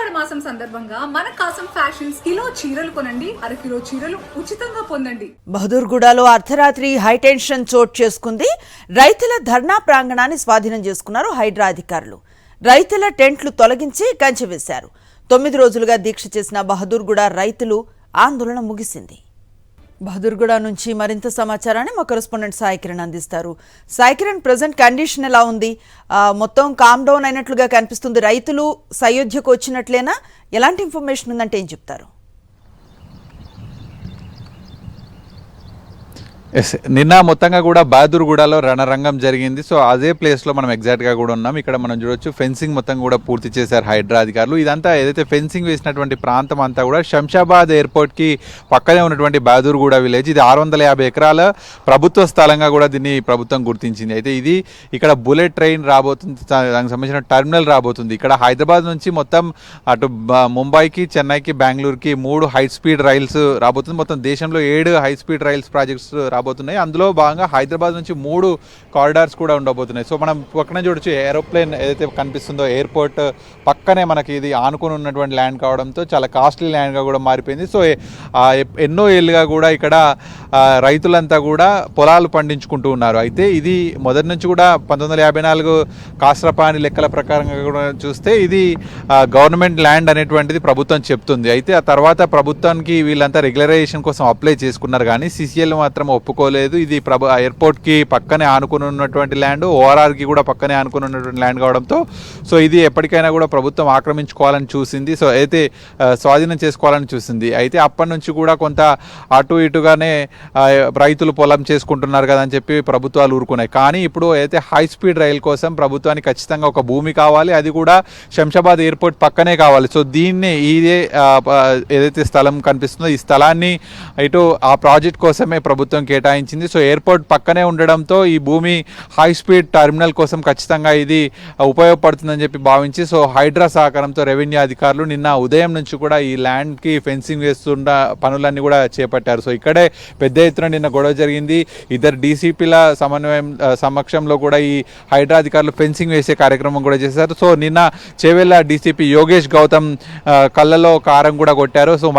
ఆషాఢ మాసం సందర్భంగా మన కాసం ఫ్యాషన్స్ కిలో చీరలు కొనండి, అరకిలో చీరలు ఉచితంగా పొందండి. బహదూర్గూడలో అర్ధరాత్రి హైటెన్షన్ చోటు చేసుకుంది. రైతుల ధర్నా ప్రాంగణాన్ని స్వాధీనం చేసుకున్నారు హైడ్రా అధికారులు. రైతుల టెంట్లు తొలగించి కంచె వేశారు. 9 రోజులుగా దీక్ష చేసిన బహదూర్గూడ రైతులు ఆందోళన ముగిసింది. బహదూర్గూడ నుంచి మరింత సమాచారాన్ని మా కరెస్పాండెంట్ సాయి కిరణ్ అందిస్తారు. సాయి కిరణ్, ప్రజెంట్ కండిషన్ ఎలా ఉంది? మొత్తం కామ్ డౌన్ అయినట్లుగా కనిపిస్తుంది. రైతులు సయోధ్యకు వచ్చినట్లేనా? ఎలాంటి ఇన్ఫర్మేషన్ ఉందంటే ఏం చెప్తారు? నిన్న మొత్తంగా కూడా బహదూర్గూడలో రణరంగం జరిగింది. సో అదే ప్లేస్లో మనం ఎగ్జాక్ట్గా కూడా ఉన్నాం. ఇక్కడ మనం చూడొచ్చు ఫెన్సింగ్ మొత్తం కూడా పూర్తి చేశారు హైడ్రా అధికారులు. ఇదంతా ఏదైతే ఫెన్సింగ్ వేసినటువంటి ప్రాంతం అంతా కూడా శంషాబాద్ ఎయిర్పోర్ట్కి పక్కనే ఉన్నటువంటి బహదూర్గూడ విలేజ్. ఇది 650 ఎకరాల ప్రభుత్వ స్థలంగా కూడా దీన్ని ప్రభుత్వం గుర్తించింది. అయితే ఇది ఇక్కడ బుల్లెట్ ట్రైన్ రాబోతుంది, దానికి సంబంధించిన టర్మినల్ రాబోతుంది. ఇక్కడ హైదరాబాద్ నుంచి మొత్తం అటు ముంబైకి, చెన్నైకి, బెంగళూరుకి 3 హై స్పీడ్ రైల్స్ రాబోతుంది. మొత్తం దేశంలో 7 హై స్పీడ్ రైల్స్ ప్రాజెక్ట్స్ రాబోతున్నాయి. అందులో భాగంగా హైదరాబాద్ నుంచి 3 కారిడార్స్ కూడా ఉండబోతున్నాయి. సో మనం పక్కన చూడొచ్చు ఏరోప్లేన్ ఏదైతే కనిపిస్తుందో ఎయిర్పోర్ట్ పక్కనే మనకి ఇది ఆనుకుని ఉన్నటువంటి ల్యాండ్ కావడంతో చాలా కాస్ట్లీ ల్యాండ్గా కూడా మారిపోయింది. సో ఎన్నో ఏళ్ళుగా కూడా ఇక్కడ రైతులంతా కూడా పొలాలు పండించుకుంటూ ఉన్నారు. అయితే ఇది మొదటి నుంచి కూడా 1954 కాస్రపాని లెక్కల ప్రకారంగా కూడా చూస్తే ఇది గవర్నమెంట్ ల్యాండ్ అనేటువంటిది ప్రభుత్వం చెప్తుంది. అయితే ఆ తర్వాత ప్రభుత్వానికి వీళ్ళంతా రెగ్యులరైజేషన్ కోసం అప్లై చేసుకున్నారు, కానీ సిసిఎల్ మాత్రం ఒప్పుకోలేదు. ఇది ఎయిర్పోర్ట్కి పక్కనే ఆనుకుని ఉన్నటువంటి ల్యాండ్, ఓఆర్ఆర్కి కూడా పక్కనే ఆనుకుని ఉన్నటువంటి ల్యాండ్ కావడంతో సో ఇది ఎప్పటికైనా కూడా ప్రభుత్వం ఆక్రమించుకోవాలని చూసింది. సో అయితే స్వాధీనం చేసుకోవాలని చూసింది. అయితే అప్పటి నుంచి కూడా కొంత అటు ఇటుగానే రైతులు పొలం చేసుకుంటున్నారు కదా అని చెప్పి ప్రభుత్వాలు ఊరుకున్నాయి. కానీ ఇప్పుడు అయితే హై స్పీడ్ రైల్ కోసం ప్రభుత్వానికి ఖచ్చితంగా ఒక భూమి కావాలి, అది కూడా శంషాబాద్ ఎయిర్పోర్ట్ పక్కనే కావాలి. సో దీన్ని ఇదే ఏదైతే స్థలం కనిపిస్తుందో ఈ స్థలాన్ని ఇటు ఆ ప్రాజెక్ట్ కోసమే ప్రభుత్వం కేటాయించింది. సో ఎయిర్పోర్ట్ పక్కనే ఉండడంతో ఈ భూమి హై స్పీడ్ టర్మినల్ కోసం ఖచ్చితంగా ఇది ఉపయోగపడుతుందని చెప్పి భావించి సో హైడ్రా సహకారంతో రెవెన్యూ అధికారులు నిన్న ఉదయం నుంచి కూడా ఈ ల్యాండ్కి ఫెన్సింగ్ వేస్తున్న పనులన్నీ కూడా చేపట్టారు. సో ఇక్కడే పెద్ద ఎత్తున నిన్న గొడవ జరిగింది. ఇద్దరు డీసీపీల సమక్షంలో కూడా ఈ హైడ్రా అధికారులు ఫెన్సింగ్ వేసే కార్యక్రమం కూడా చేశారు. సో నిన్న చేవెళ్ళ డీసీపీ యోగేష్ గౌతమ్ కళ్ళలో కారం కూడా కొట్టారు. సో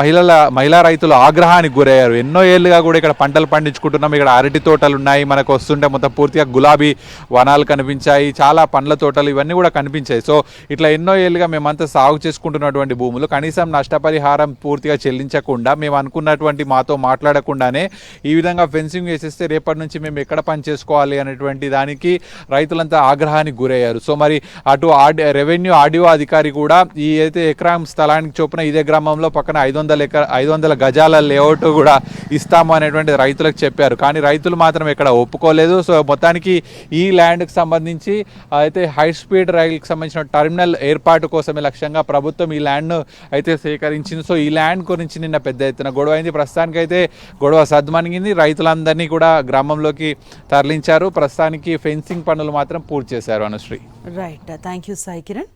మహిళా రైతులు ఆగ్రహానికి గురయ్యారు. ఎన్నో ఏళ్ళుగా కూడా ఇక్కడ పంటలు పండించుకుంటున్నాం, ఇక్కడ అరటి తోటలు ఉన్నాయి, మనకు వస్తుంటే మొత్తం పూర్తిగా గులాబీ వనాలు కనిపించాయి, చాలా పండ్ల తోటలు ఇవన్నీ కూడా కనిపించాయి. సో ఇట్లా ఎన్నో ఏళ్ళుగా మేమంతా సాగు చేసుకుంటున్నటువంటి భూములు కనీసం నష్టపరిహారం పూర్తిగా చెల్లించకుండా మేము అనుకున్నటువంటి మాతో మాట్లాడకుండానే ఈ విధంగా ఫెన్సింగ్ వేసేస్తే రేపటి నుంచి మేము ఎక్కడ పని చేసుకోవాలి అనేటువంటి దానికి రైతులంతా ఆగ్రహానికి గురయ్యారు. సో మరి అటు రెవెన్యూ ఆర్డీఓ అధికారి కూడా ఈ అయితే ఎకరం స్థలానికి చొప్పున ఇదే గ్రామంలో పక్కన 500 గజాల లేఅవుట్ కూడా ఇస్తాము అనేటువంటి రైతులకు చెప్పారు. కానీ రైతులు మాత్రం ఇక్కడ ఒప్పుకోలేదు. సో మొత్తానికి ఈ ల్యాండ్కి సంబంధించి అయితే హై స్పీడ్ రైలుకి సంబంధించిన టర్మినల్ ఏర్పాటు కోసమే లక్ష్యంగా ప్రభుత్వం ఈ ల్యాండ్ను అయితే సేకరించింది. సో ఈ ల్యాండ్ గురించి నిన్న పెద్ద ఎత్తున గొడవ అయింది. ప్రస్తుతానికి అయితే గొడవ సద్మణిగింది. రైతులందరినీ కూడా గ్రామంలోకి తరలించారు. ప్రస్తుతానికి ఫెన్సింగ్ పనులు మాత్రం పూర్తి చేశారు. Anusri, right, thank you Sai Kiran.